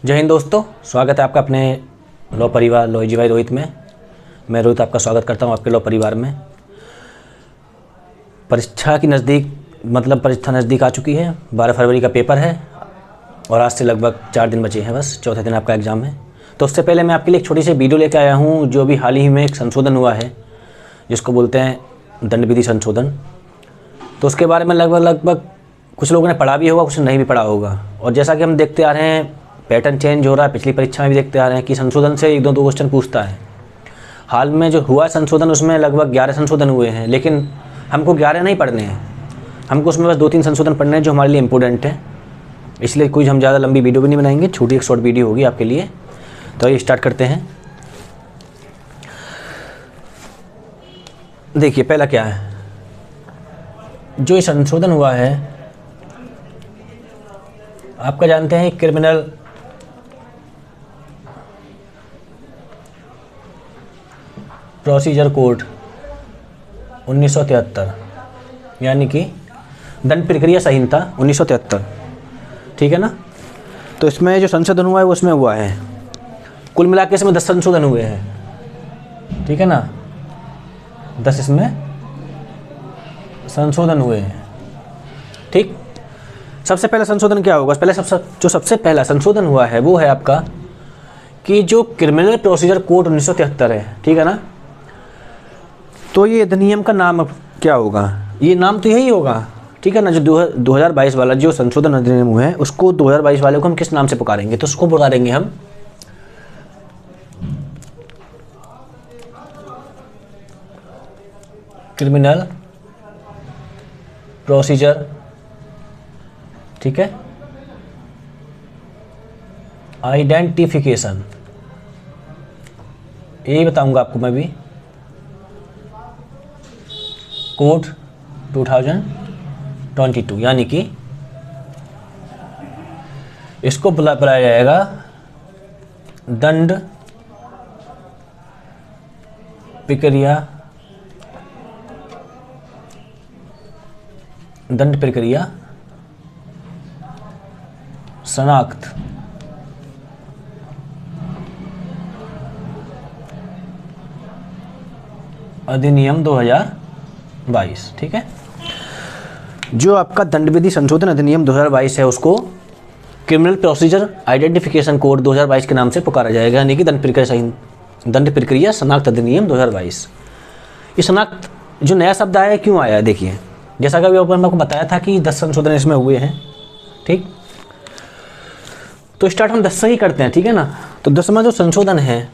जय हिंद दोस्तों, स्वागत है आपका अपने लॉ परिवार लॉ जी भाई रोहित में। मैं रोहित आपका स्वागत करता हूं आपके लॉ परिवार में। परीक्षा नज़दीक आ चुकी है। 12 फरवरी का पेपर है और आज से लगभग 4 दिन बचे हैं, बस चौथे दिन आपका एग्ज़ाम है। तो उससे पहले मैं आपके लिए एक छोटी सी वीडियो लेकर आया हूँ जो भी हाल ही में एक संशोधन हुआ है जिसको बोलते हैं दंड विधि संशोधन। तो उसके बारे में लगभग कुछ लोगों ने पढ़ा भी होगा, कुछ नहीं भी पढ़ा होगा। और जैसा कि हम देखते आ रहे हैं पैटर्न चेंज हो रहा है, पिछली परीक्षा में भी देखते आ रहे हैं कि संशोधन से एक दो क्वेश्चन पूछता है। हाल में जो हुआ संशोधन उसमें लगभग 11 संशोधन हुए हैं, लेकिन हमको 11 नहीं पढ़ने हैं, हमको उसमें बस 2-3 संशोधन पढ़ने हैं जो हमारे लिए इम्पोर्टेंट है। इसलिए कोई हम ज़्यादा लंबी वीडियो भी नहीं बनाएंगे, छोटी एक शॉर्ट वीडियो होगी आपके लिए। तो ये स्टार्ट करते हैं। देखिए पहला क्या है, जो ये संशोधन हुआ है आपका जानते हैं क्रिमिनल प्रोसीजर कोड 1973 यानी कि दंड प्रक्रिया संहिता 1973, ठीक है ना। तो इसमें जो संशोधन हुआ है वो इसमें हुआ है, कुल मिला के इसमें 10 संशोधन हुए हैं, ठीक है ना। 10 इसमें संशोधन हुए हैं, ठीक। सबसे पहला संशोधन क्या होगा, सबसे पहला संशोधन हुआ है वो है आपका कि जो क्रिमिनल प्रोसीजर कोड 1973 है, ठीक है ना। तो ये अधिनियम का नाम क्या होगा, ये नाम तो यही होगा, ठीक है ना। जो 2022 वाला जो संशोधन अधिनियम हुआ है उसको 2022 वाले को हम किस नाम से पुकारेंगे, तो उसको पुकारेंगे हम क्रिमिनल प्रोसीजर, ठीक है, आइडेंटिफिकेशन। यही बताऊंगा आपको मैं भी, कोड 2022 यानी कि इसको बुलाया जाएगा दंड प्रक्रिया शनाख्त अधिनियम 2022, ठीक है। जो आपका दंड विधि संशोधन अधिनियम 2022 है उसको क्रिमिनल प्रोसीजर आइडेंटिफिकेशन कोड 2022 के नाम से पुकारा जाएगा, यानी कि दंड प्रक्रिया शनाख्त अधिनियम 2022। ये शनाख्त जो नया शब्द आया है क्यों आया है, देखिए जैसा कि अभी ऊपर मैं आपको बताया था कि 10 संशोधन इसमें हुए हैं, ठीक। तो स्टार्ट हम 10 से ही करते हैं, ठीक है ना। तो 10वां जो संशोधन है,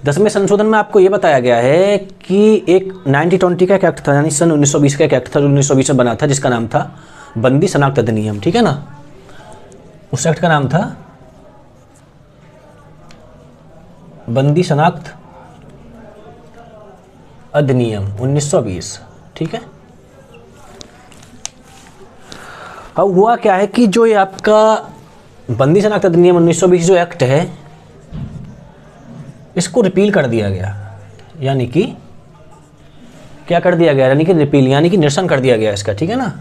10वें संशोधन में आपको ये बताया गया है कि एक 1920 का एक एक्ट था, यानी सन 1920 का एक एक्ट था जो 1920 में बना था, जिसका नाम था बंदी शनाख्त अधिनियम, ठीक है ना। उस एक्ट का नाम था बंदी शनाख्त अधिनियम 1920, ठीक है। अब हुआ क्या है कि जो ये आपका बंदी शनाख्त अधिनियम 1920 जो एक्ट है इसको रिपील कर दिया गया, यानी कि क्या कर दिया गया, यानी कि रिपील यानी कि निरसन कर दिया गया इसका, ठीक है ना।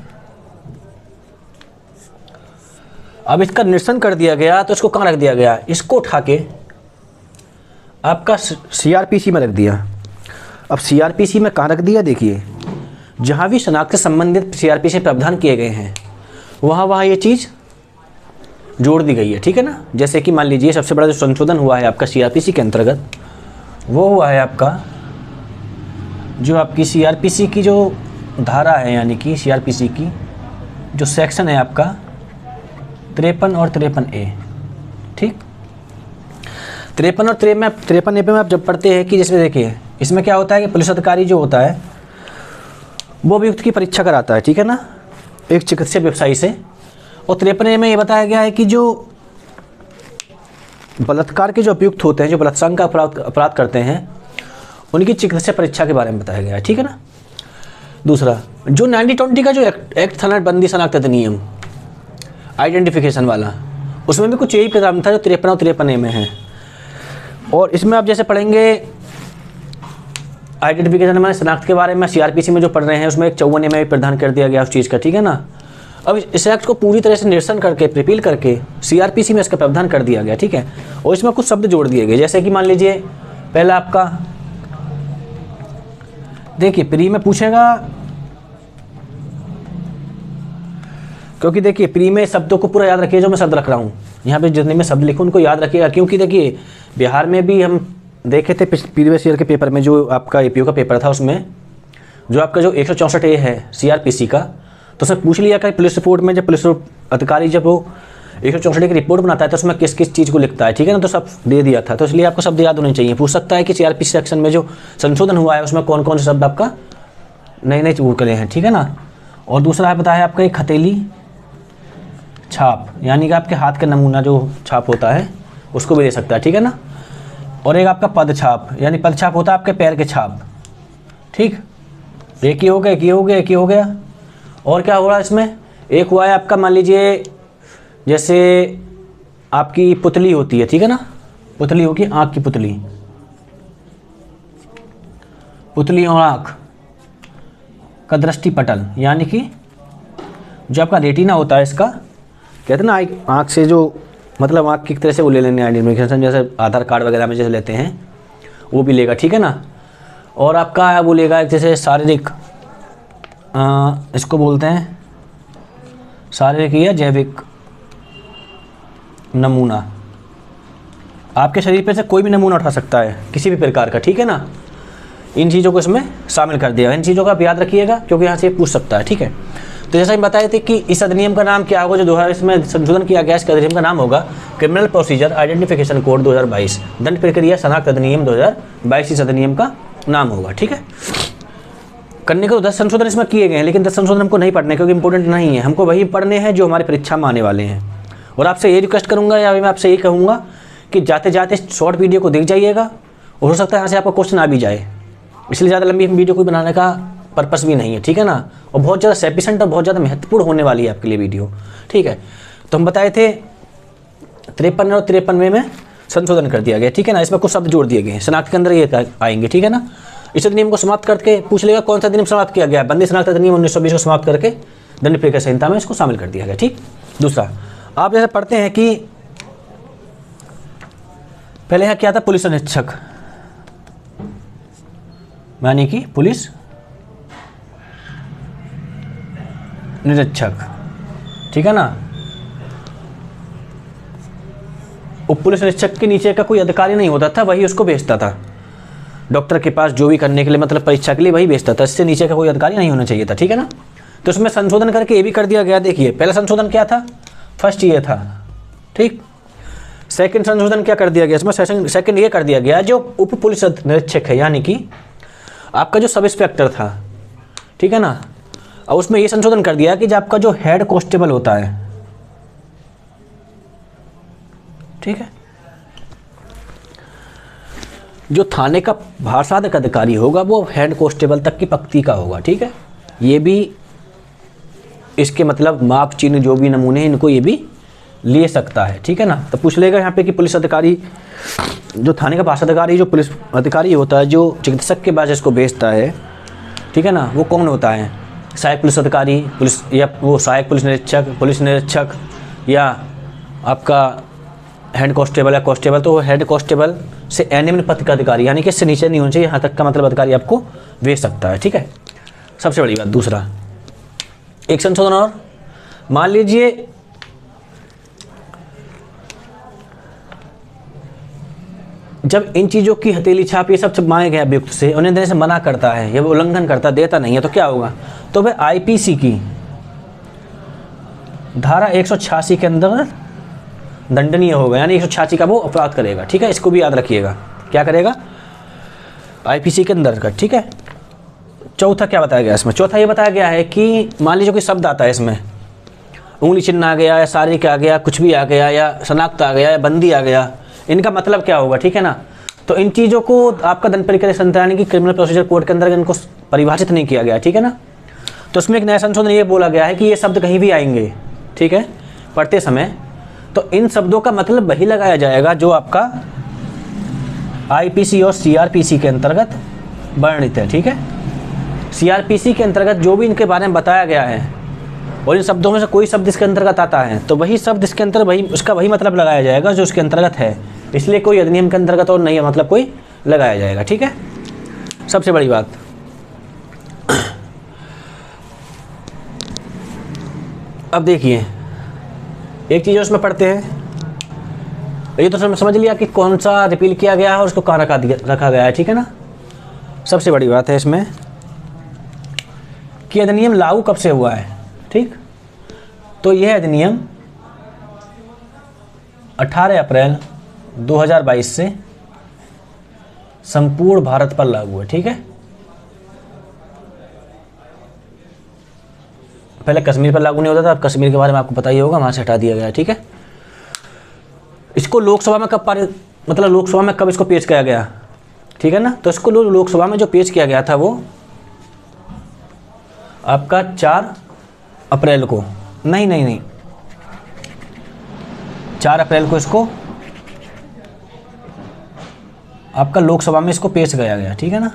अब इसका निरसन कर दिया गया तो इसको कहाँ रख दिया गया, इसको उठा के आपका CRPC में रख दिया। अब CRPC में कहाँ रख दिया, देखिए जहाँ भी शनाख्त से संबंधित CRPC प्रावधान किए गए हैं वहाँ ये चीज़ जोड़ दी गई है, ठीक है ना। जैसे कि मान लीजिए सबसे बड़ा जो संशोधन हुआ है आपका CRPC के अंतर्गत वो हुआ है आपका जो आपकी CRPC की जो धारा है, यानी कि CRPC की जो सेक्शन है आपका 53 और 53A, ठीक। 53 और 53A में आप जब पढ़ते हैं कि जैसे देखिए इसमें क्या होता है कि पुलिस अधिकारी जो होता है वो अभियुक्त की परीक्षा कराता है, ठीक है ना, एक चिकित्सा व्यवसायी से। और 53A में ये बताया गया है कि जो बलात्कार के जो अभियुक्त होते हैं, जो बलात्कार का अपराध करते हैं, उनकी चिकित्सा परीक्षा के बारे में बताया गया है, ठीक है ना। दूसरा जो 1920 का जो एक्ट था ना बंदी शनाख्त अधिनियम आइडेंटिफिकेशन वाला, उसमें भी कुछ यही प्रावधान था जो 53 और 53A में है। और इसमें आप जैसे पढ़ेंगे आइडेंटिफिकेशन में शनाख्त के बारे में CRPC में जो पढ़ रहे हैं उसमें एक 54A में भी प्रावधान कर दिया गया उस चीज़ का, ठीक है ना। अब इस एक्ट को पूरी तरह से निरसन करके रिपील करके सीआरपीसी में इसका प्रावधान कर दिया गया, ठीक है। और इसमें कुछ शब्द जोड़ दिए गए, जैसे कि मान लीजिए पहला आपका देखिए प्री में पूछेगा, क्योंकि देखिए प्री में शब्दों को पूरा याद रखिए, जो मैं शब्द रख रहा हूँ यहाँ पे जितने में शब्द लिखूँ उनको याद रखिएगा, क्योंकि देखिए बिहार में भी हम देखे थे प्रीवियस ईयर के पेपर में, जो आपका एपीओ का पेपर था, उसमें जो आपका जो 164A है सीआरपीसी का, तो उसमें पूछ लिया कि पुलिस रिपोर्ट में जब पुलिस अधिकारी जब वो 164A की रिपोर्ट बनाता है तो उसमें किस किस चीज़ को लिखता है, ठीक है ना, तो सब दे दिया था। तो इसलिए आपको शब्द याद होने चाहिए। पूछ सकता है कि सीआरपीसी सेक्शन में जो संशोधन हुआ है उसमें कौन कौन से शब्द आपका नए नए चूर करे हैं, ठीक है ना। और दूसरा है बताया आपका एक हथेली छाप, यानी कि आपके हाथ का नमूना जो छाप होता है उसको भी दे सकता है, ठीक है ना। और एक आपका पद छाप, यानी पद छाप होता है आपके पैर के छाप, ठीक। एक ही हो गया, एक ही हो गया, एक ही हो गया। और क्या हो रहा है इसमें, एक हुआ है आपका मान लीजिए जैसे आपकी पुतली होती है, ठीक है ना, पुतली होगी आँख की पुतली, पुतली और आँख का दृष्टि पटल, यानी कि जो आपका रेटिना होता है इसका, कहते हैं ना आँख से जो मतलब आँख की तरह से वो ले लेंगे आइडेंटिफिकेशन, जैसे आधार कार्ड वगैरह में जैसे लेते हैं वो भी लेगा, ठीक है ना। और आपका वो लेगा जैसे शारीरिक, इसको बोलते हैं शारीरिक या जैविक नमूना, आपके शरीर पे से कोई भी नमूना उठा सकता है किसी भी प्रकार का, ठीक है ना। इन चीज़ों को इसमें शामिल कर दिया, इन चीज़ों का आप याद रखिएगा क्योंकि यहाँ से पूछ सकता है, ठीक है। तो जैसा हम बताए थे कि इस अधिनियम का नाम क्या होगा, जो 2020 में संशोधन किया गया, इसके अधिनियम का नाम होगा क्रिमिनल प्रोसीजर आइडेंटिफिकेशन कोड 2022, दंड प्रक्रिया शनाख्त अधिनियम 2022 इस अधिनियम का नाम होगा, ठीक है। करने को 10 संशोधन इसमें किए गए हैं, लेकिन 10 संशोधन हमको नहीं पढ़ने क्योंकि इंपॉर्टेंट नहीं है, हमको वही पढ़ने हैं जो हमारी परीक्षा में आने वाले हैं। और आपसे ये रिक्वेस्ट करूँगा या मैं आपसे ये कहूँगा कि जाते जाते शॉर्ट वीडियो को देख जाइएगा, और हो सकता है यहाँ से आपको क्वेश्चन आ भी जाए, इसलिए ज़्यादा लंबी वीडियो कोई बनाने का पर्पस भी नहीं है, ठीक है ना। और बहुत ज़्यादा सेफिशेंट और बहुत ज़्यादा महत्वपूर्ण होने वाली है आपके लिए वीडियो, ठीक है। तो हम बताए थे 53 और 53 में संशोधन कर दिया गया, ठीक है ना। इसमें कुछ शब्द जोड़ दिए गए हैं, शनाख्त के अंदर ये आएंगे, ठीक है ना। इस अधिनियम को समाप्त करके पूछ लेगा कौन सा अधिनियम समाप्त किया गया है, बंदी शनाख्त अधिनियम 1920 को समाप्त करके दंड प्रक्रिया संहिता में इसको शामिल कर दिया गया, ठीक। दूसरा आप जैसे पढ़ते हैं कि पहले यहाँ क्या था, पुलिस अधीक्षक, यानी कि पुलिस निरीक्षक, ठीक है ना। उप पुलिस निरीक्षक के नीचे का कोई अधिकारी नहीं होता था, वही उसको भेजता था डॉक्टर के पास, जो भी करने के लिए मतलब परीक्षा के लिए वही भेजता था, इससे नीचे का कोई अधिकारी नहीं होना चाहिए था, ठीक है ना। तो इसमें संशोधन करके ये भी कर दिया गया, देखिए पहला संशोधन क्या था, फर्स्ट ये था, ठीक। सेकंड संशोधन क्या कर दिया गया इसमें, सेकंड ये कर दिया गया जो उप पुलिस निरीक्षक है, यानी कि आपका जो सब इंस्पेक्टर था, ठीक है ना। और उसमें ये संशोधन कर दिया कि जो आपका जो हेड कांस्टेबल होता है, ठीक है, जो थाने का भाषादक अधिकारी होगा वो हेड कांस्टेबल तक की पक्ति का होगा, ठीक है। ये भी इसके मतलब माप चिन्ह जो भी नमूने हैं इनको ये भी ले सकता है, ठीक है ना। तो पूछ लेगा यहाँ पे कि पुलिस अधिकारी, जो थाने का भाषा अधिकारी जो पुलिस अधिकारी होता है, जो चिकित्सक के पास इसको भेजता है, ठीक है ना, वो कौन होता है, सहायक पुलिस अधिकारी, पुलिस या वो सहायक पुलिस निरीक्षक या आपका हेड कांस्टेबल या कांस्टेबल। तो हेड कांस्टेबल से निम्न पद का अधिकारी, यानी कि इससे नीचे नहीं होना चाहिए, यहाँ तक का मतलब अधिकारी आपको भेज सकता है, ठीक है। सबसे बड़ी बात। दूसरा एक संशोधन और, मान लीजिए जब इन चीज़ों की हथेली छाप ये सब छपवाए गए अभियुक्त से, उन्हें देने से मना करता है या वो उल्लंघन करता, देता नहीं है, तो क्या होगा, तो वह आईपीसी की धारा 186 के अंदर दंडनीय होगा, यानी 186 का वो अपराध करेगा, ठीक है। इसको भी याद रखिएगा, क्या करेगा, आईपीसी के अंदर का, ठीक है। चौथा क्या बताया गया इसमें, चौथा ये बताया गया है कि मान लीजिए कोई शब्द आता है इसमें, उंगली चिन्ह आ गया या शारीरिक आ गया, कुछ भी आ गया, या शनाख्त आ गया या बंदी आ गया, इनका मतलब क्या होगा, ठीक है ना। तो इन चीज़ों को आपका दंड प्रक्रिया संहिता यानी कि क्रिमिनल प्रोसीजर कोड के अंदर इनको परिभाषित नहीं किया गया, ठीक है ना। तो उसमें एक नया संशोधन ये बोला गया है कि ये शब्द कहीं भी आएंगे, ठीक है, पढ़ते समय, तो इन शब्दों का मतलब वही लगाया जाएगा जो आपका आईपीसी और सीआरपीसी के अंतर्गत वर्णित है, ठीक है। सीआरपीसी के अंतर्गत जो भी इनके बारे में बताया गया है, और इन शब्दों में से कोई शब्द इसके अंतर्गत आता है तो वही शब्द इसके अंतर वही उसका वही मतलब लगाया जाएगा जो उसके अंतर्गत है। इसलिए कोई अधिनियम के अंतर्गत और नहीं है मतलब कोई लगाया जाएगा। ठीक है, सबसे बड़ी बात। अब देखिए एक चीज़ उसमें पढ़ते हैं, ये तो समझ लिया कि कौन सा रिपील किया गया है और उसको कहाँ रखा गया है। ठीक है ना, सबसे बड़ी बात है इसमें कि अधिनियम लागू कब से हुआ है। ठीक, तो यह अधिनियम 18 अप्रैल 2022 से संपूर्ण भारत पर लागू है। ठीक है, पहले कश्मीर पर लागू नहीं होता था, अब कश्मीर के बारे में आपको पता ही होगा, वहाँ से हटा दिया गया। ठीक है, इसको लोकसभा में कब पारित मतलब लोकसभा में कब इसको पेश किया गया। ठीक है ना, तो इसको लोकसभा में जो पेश किया गया था वो आपका 4 अप्रैल को, नहीं 4 अप्रैल को इसको आपका लोकसभा में इसको पेश किया गया। ठीक है ना,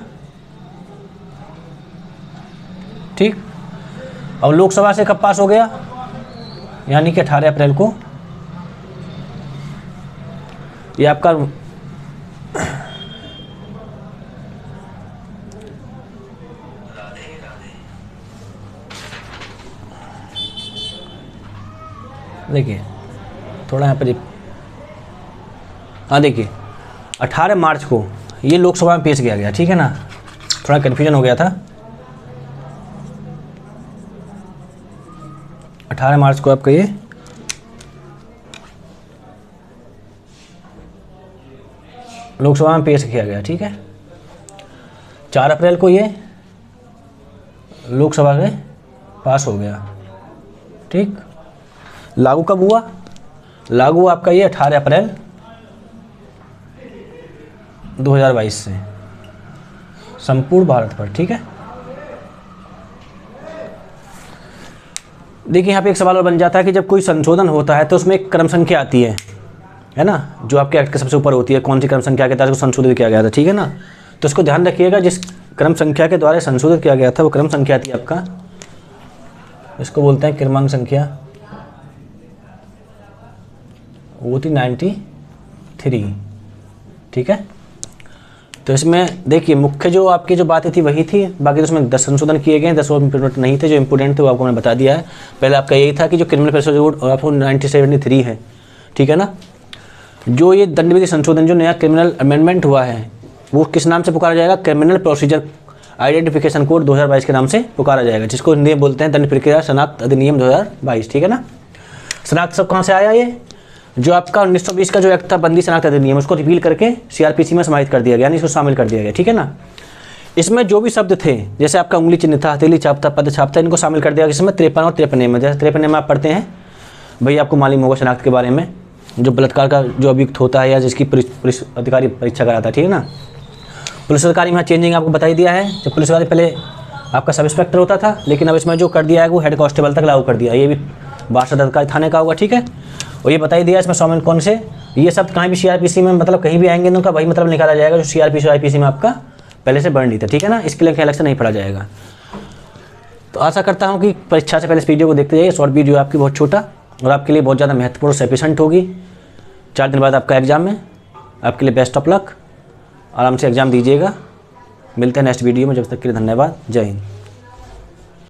ठीक। अब लोकसभा से कब पास हो गया, यानी कि 18 अप्रैल को। ये आपका देखिए थोड़ा यहाँ पर, हाँ देखिए 18 मार्च को ये लोकसभा में पेश किया गया। ठीक है ना, थोड़ा कन्फ्यूजन हो गया था। 18 मार्च को आपका ये लोकसभा में पेश किया गया। ठीक है, 4 अप्रैल को ये लोकसभा से पास हो गया। ठीक, लागू कब हुआ, लागू आपका ये 18 अप्रैल 2022 से संपूर्ण भारत पर। ठीक है, देखिए यहाँ पे एक सवाल और बन जाता है कि जब कोई संशोधन होता है तो उसमें एक क्रम संख्या आती है ना, जो आपके एक्ट के सबसे ऊपर होती है, कौन सी क्रम संख्या के तहत उसको संशोधित किया गया था। ठीक है ना, तो इसको ध्यान रखिएगा, जिस क्रम संख्या के द्वारा संशोधित किया गया था वो क्रम संख्या थी आपका, इसको बोलते हैं क्रमांक संख्या, वो थी 93। ठीक है, तो इसमें देखिए मुख्य जो आपकी जो बातें थी वही थी, बाकी तो उसमें 10 संशोधन किए गए, 10 और इम्पोर्टेंट नहीं थे। जो इम्पोर्टेंट थे वो आपको मैंने बता दिया है। पहले आपका यही था कि जो क्रिमिनल प्रोसीजर कोड आपको 1973 है। ठीक है ना, जो ये दंड विधि संशोधन जो नया क्रिमिनल अमेंडमेंट हुआ है वो किस नाम से पुकारा जाएगा, क्रिमिनल प्रोसीजर आइडेंटिफिकेशन कोड 2022 के नाम से पुकारा जाएगा, जिसको हिंदी में बोलते हैं दंड प्रक्रिया शनाख्त अधिनियम 2022। ठीक है ना, शनाख्त सब कहाँ से आया, ये जो आपका 1920 का जो एक्ट था बंदी शनाख्त अधिनियम, उसको रिपील करके सीआरपीसी में समाहित कर दिया गया, यानी इसको शामिल कर दिया गया। ठीक है ना, इसमें जो भी शब्द थे जैसे आपका उंगली चिन्ह था, हथेली छाप था, पद छाप था, इनको शामिल कर दिया गया। इसमें 53 और 53 में, जैसे 53 में आप पढ़ते हैं भैया आपको मालूम होगा शनाख्त के बारे में, जो बलात्कार का जो अभियुक्त होता है या जिसकी पुलिस अधिकारी परीक्षा कराता है। ठीक है ना, पुलिस अधिकारी में चेंजिंग आपको बता ही दिया है। जब पुलिस अधिकारी पहले आपका सब इंस्पेक्टर होता था, लेकिन अब इसमें जो कर दिया है वो हेड कांस्टेबल तक लागू कर दिया, ये भी बार्षद अधिकारी थाने का होगा। ठीक है, और ये बता ही दिया इसमें शामिल कौन से, ये सब कहीं भी सीआरपीसी में मतलब कहीं भी आएंगे तो उनका वही मतलब निकाला जाएगा जो सीआरपीसी आईपीसी में आपका पहले से वर्णित है। ठीक है ना, इसके लिए अलग से नहीं पढ़ा जाएगा। तो आशा करता हूँ कि परीक्षा से पहले इस वीडियो को देखते जाइए। शॉर्ट वीडियो आपकी बहुत छोटा और आपके लिए बहुत ज़्यादा महत्वपूर्ण सफिशेंट होगी। 4 दिन बाद आपका एग्जाम है, आपके लिए बेस्ट ऑफ लक, आराम से एग्ज़ाम दीजिएगा। मिलते हैं नेक्स्ट वीडियो में, जब तक के लिए धन्यवाद, जय हिंद।